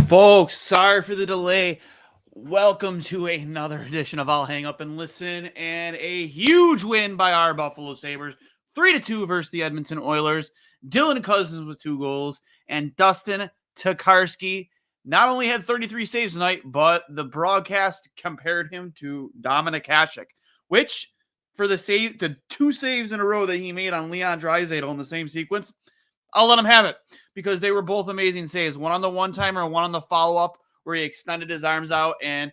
Folks, sorry for the delay. Welcome to another edition of I'll Hang Up and Listen, and a huge win by our Buffalo Sabres, 3-2 versus the Edmonton Oilers. Dylan Cozens with 2 goals, and Dustin Tokarski not only had 33 saves tonight, but the broadcast compared him to Dominik Hasek, which for the 2 saves in a row that he made on Leon Draisaitl in the same sequence, I'll let him have it because they were both amazing saves. One on the one-timer and one on the follow-up where he extended his arms out and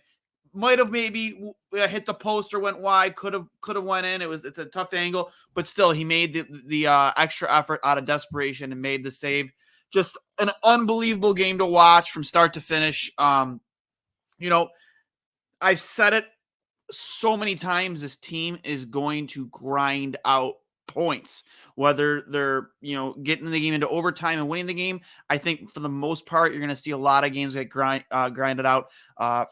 might have maybe hit the post or went wide, could have went in. It's a tough angle, but still he made the extra effort out of desperation and made the save. Just an unbelievable game to watch from start to finish. I've said it so many times, this team is going to grind out points, whether they're getting the game into overtime and winning the game. I think for the most part you're going to see a lot of games get grinded out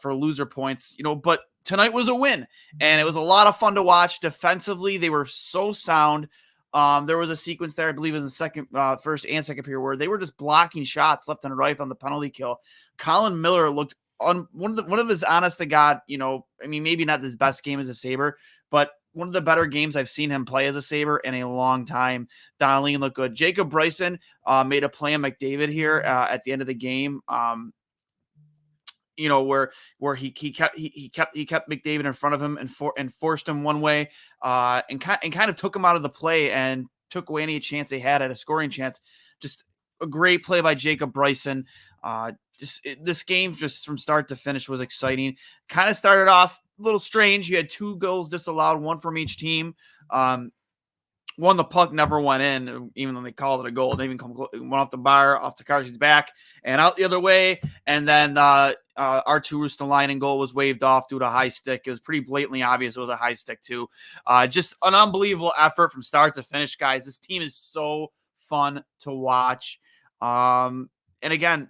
for loser points, but tonight was a win and it was a lot of fun to watch. Defensively they were so sound. There was a sequence there, I believe, in the first and second period where they were just blocking shots left and right on the penalty kill. Colin Miller looked on one of his honest to God, maybe not his best game as a Sabre, but one of the better games I've seen him play as a Sabre in a long time. Donnelly looked good. Jacob Bryson made a play on McDavid here at the end of the game. Where he kept McDavid in front of him and forced him one way and kind of took him out of the play and took away any chance they had at a scoring chance. Just a great play by Jacob Bryson. This game just from start to finish was exciting. Kind of started off a little strange. You had 2 goals disallowed, one from each team. One, the puck never went in, even though they called it a goal. They even went off the bar, off Tokarski's back, and out the other way. And then Artur Ruotsalainen goal was waved off due to a high stick. It was pretty blatantly obvious it was a high stick too. Just an unbelievable effort from start to finish, guys. This team is so fun to watch. And again,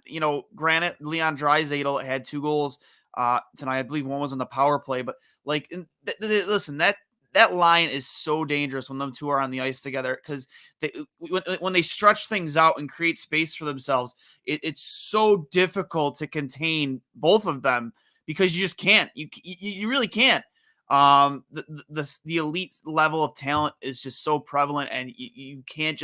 granted, Leon Draisaitl had 2 goals tonight. I believe one was on the power play, but listen, that line is so dangerous when them two are on the ice together because when they stretch things out and create space for themselves, it's so difficult to contain both of them because you just can't. You really can't. The elite level of talent is just so prevalent, and you can't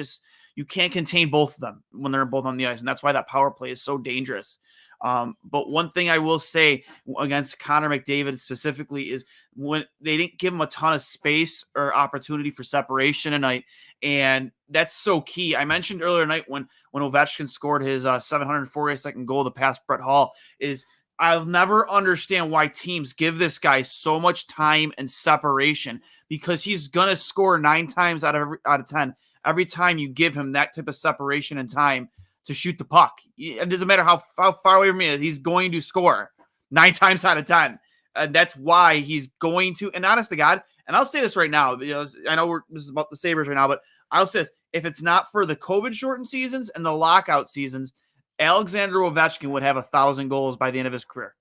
contain both of them when they're both on the ice, and that's why that power play is so dangerous. But one thing I will say against Connor McDavid specifically is when they didn't give him a ton of space or opportunity for separation tonight, and that's so key. I mentioned earlier tonight when Ovechkin scored his 742nd goal to pass Brett Hall is I'll never understand why teams give this guy so much time and separation because he's gonna score 9 times out of 10 every time you give him that type of separation and time to shoot the puck. It doesn't matter how far away from me, he's going to score 9 times out of 10. And that's why he's going to, and honest to God, and I'll say this right now, I know this is about the Sabres right now, but I'll say this, if it's not for the COVID shortened seasons and the lockout seasons, Alexander Ovechkin would have 1,000 goals by the end of his career.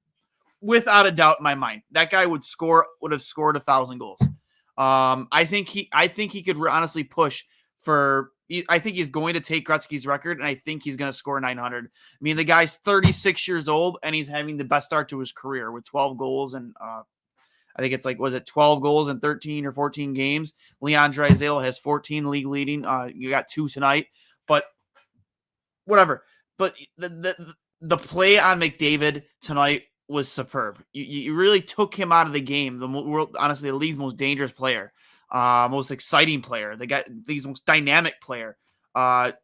Without a doubt in my mind. That guy would have scored 1,000 goals. I think he could honestly push for, I think he's going to take Gretzky's record, and I think he's going to score 900. I mean, the guy's 36 years old, and he's having the best start to his career with 12 goals. And I think it's 12 goals in 13 or 14 games? Leon Draisaitl has 14 league leading. You got 2 tonight. But whatever. But the play on McDavid tonight was superb. You really took him out of the game. Honestly, the league's most dangerous player. Most exciting player, the league's most dynamic player,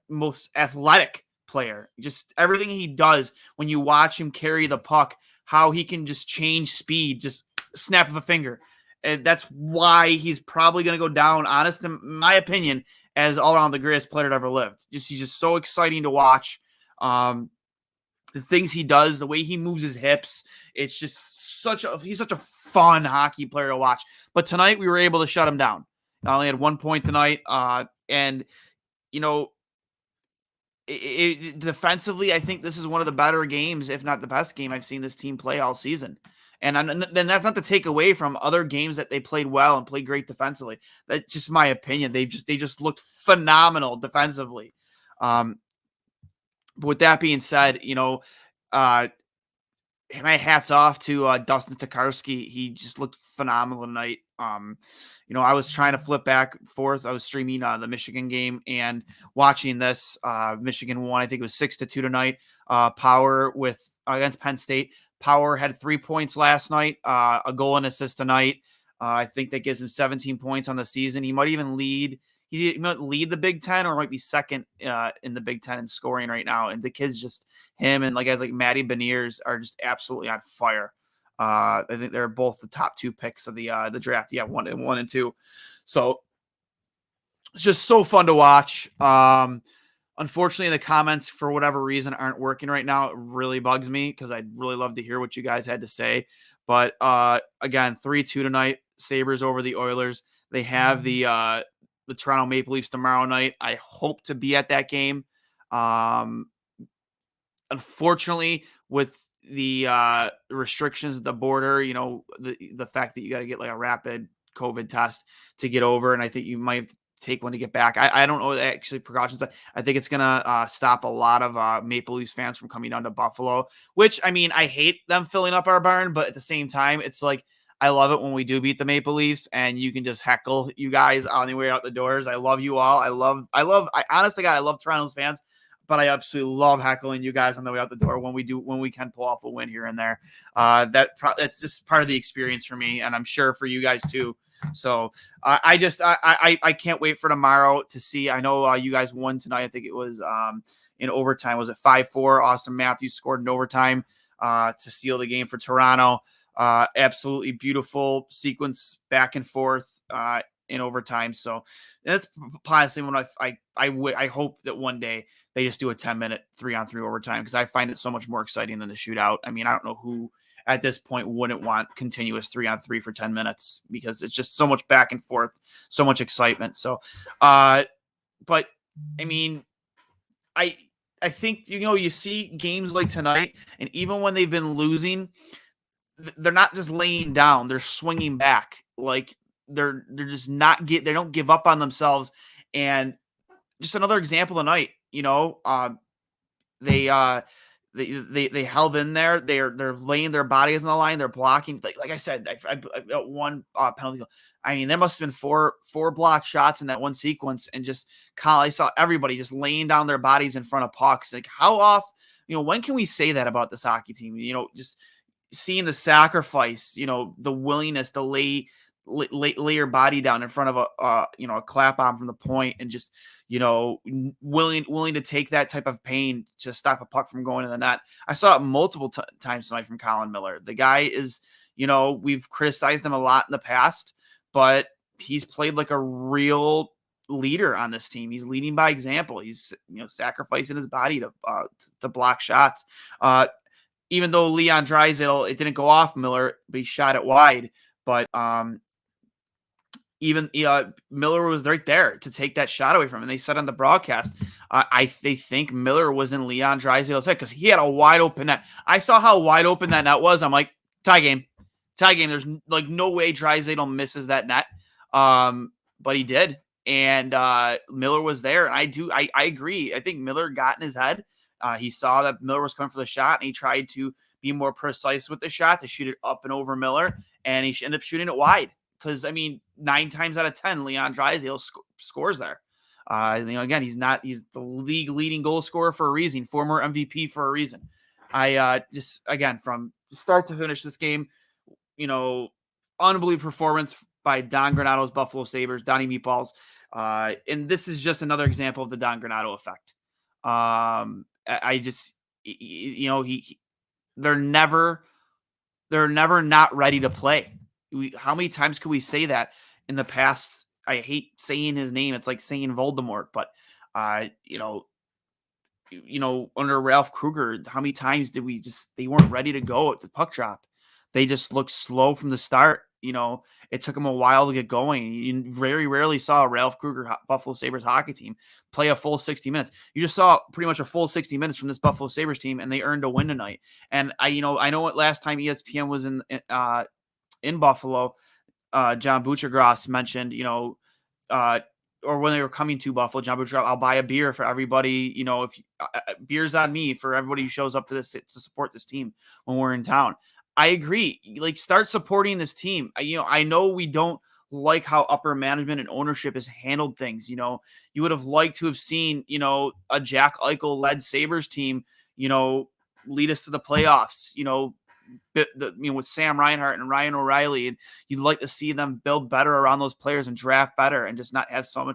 most athletic player. Just everything he does when you watch him carry the puck, how he can just change speed, just snap of a finger. And that's why he's probably going to go down, honest in my opinion, as all around the greatest player that ever lived. He's just so exciting to watch. The things he does, the way he moves his hips, it's just he's such a fun hockey player to watch. But tonight we were able to shut him down. Not only had 1 point tonight, and defensively, I think this is one of the better games, if not the best game I've seen this team play all season. And then that's not to take away from other games that they played well and played great defensively. That's just my opinion. They just looked phenomenal defensively. But with that being said, my hat's off to Dustin Tokarski. He just looked phenomenal tonight. I was trying to flip back and forth. I was streaming the Michigan game and watching this. Michigan won. I think it was 6-2 tonight. Power with against Penn State. Power had 3 points last night. A goal and assist tonight. I think that gives him 17 points on the season. He might even lead. He might lead the Big Ten, or might be second in the Big Ten in scoring right now. And the kids, just him and guys like Matty Beniers, are just absolutely on fire. I think they're both the top 2 picks of the draft. Yeah, 1 and 2. So it's just so fun to watch. Unfortunately, the comments, for whatever reason, aren't working right now. It really bugs me because I'd really love to hear what you guys had to say. But again, 3-2 tonight. Sabres over the Oilers. They have the Toronto Maple Leafs tomorrow night. I hope to be at that game. Unfortunately, with the restrictions at the border, the fact that you got to get like a rapid COVID test to get over, and I think you might have to take one to get back. I don't know actually precautions, but I think it's gonna stop a lot of Maple Leafs fans from coming down to Buffalo. Which, I mean, I hate them filling up our barn, but at the same time, it's like, I love it when we do beat the Maple Leafs and you can just heckle you guys on the way out the doors. I love you all. I honestly, God, I love Toronto's fans, but I absolutely love heckling you guys on the way out the door when we can pull off a win here and there. That's just part of the experience for me, and I'm sure for you guys too. So I can't wait for tomorrow to see. I know you guys won tonight. I think it was in overtime. Was it 5-4? Austin Matthews scored in overtime to seal the game for Toronto. Absolutely beautiful sequence back and forth in overtime. So that's honestly when I hope that one day they just do a 10-minute 3-on-3 overtime, because I find it so much more exciting than the shootout. I mean, I don't know who at this point wouldn't want continuous 3-on-3 for 10 minutes, because it's just so much back and forth, so much excitement. So, but I mean, I think, you see games like tonight, and even when they've been losing, they're not just laying down, they're swinging back. Like they're just not they don't give up on themselves. And just another example tonight, they held in there. They're laying their bodies on the line. They're blocking. Like I said, I got one penalty. I mean, there must have been four block shots in that one sequence, and just I saw everybody just laying down their bodies in front of pucks. Like, how often, when can we say that about this hockey team? Just seeing the sacrifice, the willingness to lay your body down in front of a clap on from the point, and just, willing to take that type of pain to stop a puck from going to the net. I saw it multiple times tonight from Colin Miller. The guy is, we've criticized him a lot in the past, but he's played like a real leader on this team. He's leading by example. He's, sacrificing his body to block shots. Even though Leon Draisaitl, it didn't go off Miller, but he shot it wide. But even Miller was right there to take that shot away from him. And they said on the broadcast, they think Miller was in Leon Draisaitl's head, because he had a wide open net. I saw how wide open that net was. I'm like, tie game. There's like no way Draisaitl misses that net. But he did. And Miller was there. And I agree. I think Miller got in his head. He saw that Miller was coming for the shot, and he tried to be more precise with the shot, to shoot it up and over Miller, and he ended up shooting it wide. Because, I mean, 9 times out of 10, Leon Draisaitl scores there. Again, he's the league leading goal scorer for a reason, former MVP for a reason. Just, again, from start to finish this game, unbelievable performance by Don Granato's Buffalo Sabres, Donnie Meatballs. And this is just another example of the Don Granato effect. I just, they're never not ready to play. How many times could we say that in the past? I hate saying his name. It's like saying Voldemort, but under Ralph Kruger, how many times did they weren't ready to go at the puck drop? They just looked slow from the start. It took them a while to get going. You very rarely saw a Ralph Kruger Buffalo Sabres hockey team play a full 60 minutes. You just saw pretty much a full 60 minutes from this Buffalo Sabres team, and they earned a win tonight. And I know what last time ESPN was in Buffalo, John Buccigross mentioned, or when they were coming to Buffalo Jumbo Shop, I'll buy a beer for everybody. If beer's on me for everybody who shows up to support this team when we're in town. I agree. Like, start supporting this team. I know we don't like how upper management and ownership has handled things. You would have liked to have seen, a Jack Eichel led Sabres team, lead us to the playoffs, with Sam Reinhart and Ryan O'Reilly, and you'd like to see them build better around those players and draft better, and just not have so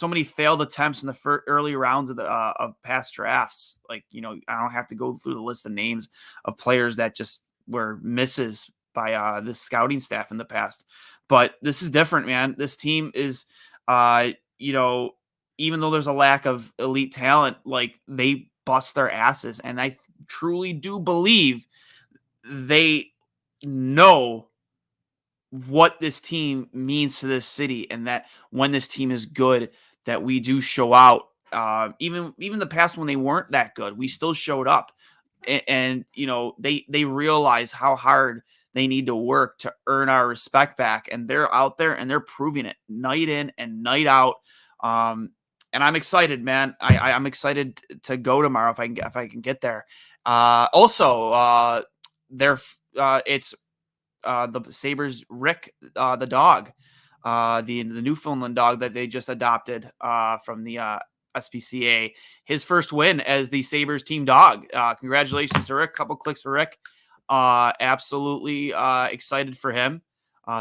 many failed attempts in the early rounds of the of past drafts. Like, I don't have to go through the list of names of players that just were misses by this scouting staff in the past. But this is different, man. This team is, even though there's a lack of elite talent, like, they bust their asses, and I truly do believe they know what this team means to this city, and that when this team is good, that we do show out. Even the past when they weren't that good, we still showed up, and they realize how hard they need to work to earn our respect back, and they're out there and they're proving it night in and night out. And I'm excited, man. I'm excited to go tomorrow if I can get there. Also, it's the Sabres Rick, the dog, the Newfoundland dog that they just adopted from the SPCA. His first win as the Sabres team dog. Congratulations to Rick. Couple clicks for Rick. Absolutely excited for him.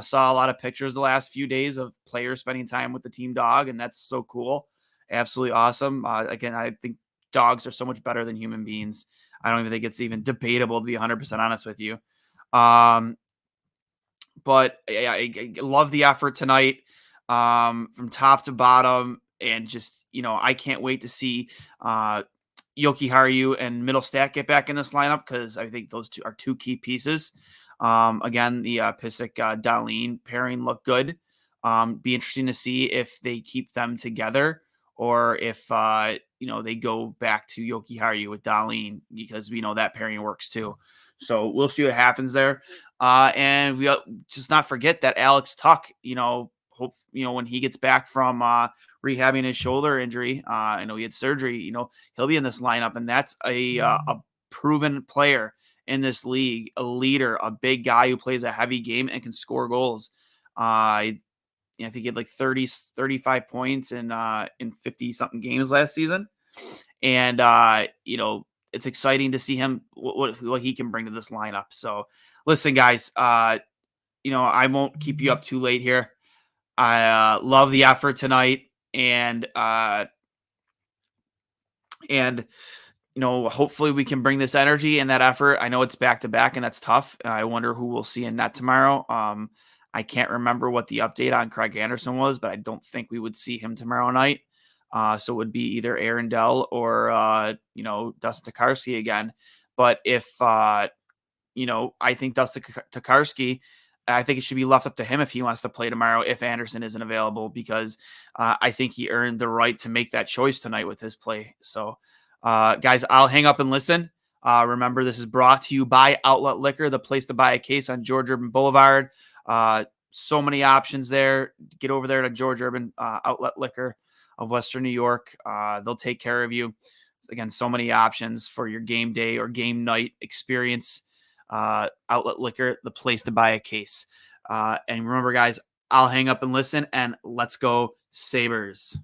Saw a lot of pictures the last few days of players spending time with the team dog, and that's so cool. Absolutely awesome. Again, I think dogs are so much better than human beings. I don't even think it's even debatable, to be 100% honest with you. But I love the effort tonight, from top to bottom. And just, I can't wait to see Yoki Haru and Middlestat get back in this lineup, because I think those two are two key pieces. Again, the Pissick Dahlin pairing looked good. Be interesting to see if they keep them together, or if they go back to Yoki Haru with Dahlin, because we know that pairing works too. So we'll see what happens there. And we just not forget that Alex Tuck, when he gets back from rehabbing his shoulder injury, I know he had surgery, he'll be in this lineup, and that's a proven player in this league, a leader, a big guy who plays a heavy game and can score goals. I think he had like 35 points in 50 something games last season. And, it's exciting to see him, what he can bring to this lineup. So listen, guys, I won't keep you up too late here. I love the effort tonight, and hopefully we can bring this energy and that effort. I know it's back to back, and that's tough. I wonder who we'll see in net tomorrow. I can't remember what the update on Craig Anderson was, but I don't think we would see him tomorrow night. So it would be either Aaron Dell or, Dustin Tokarski again. But if, I think Dustin Tokarski, I think it should be left up to him if he wants to play tomorrow, if Anderson isn't available, because I think he earned the right to make that choice tonight with his play. So, guys, I'll hang up and listen. Remember, this is brought to you by Outlet Liquor, the place to buy a case on George Urban Boulevard. So many options there. Get over there to George Urban Outlet Liquor of Western New York. They'll take care of you. Again, so many options for your game day or game night experience. Outlet Liquor, the place to buy a case. And remember, guys, I'll hang up and listen, and let's go Sabres.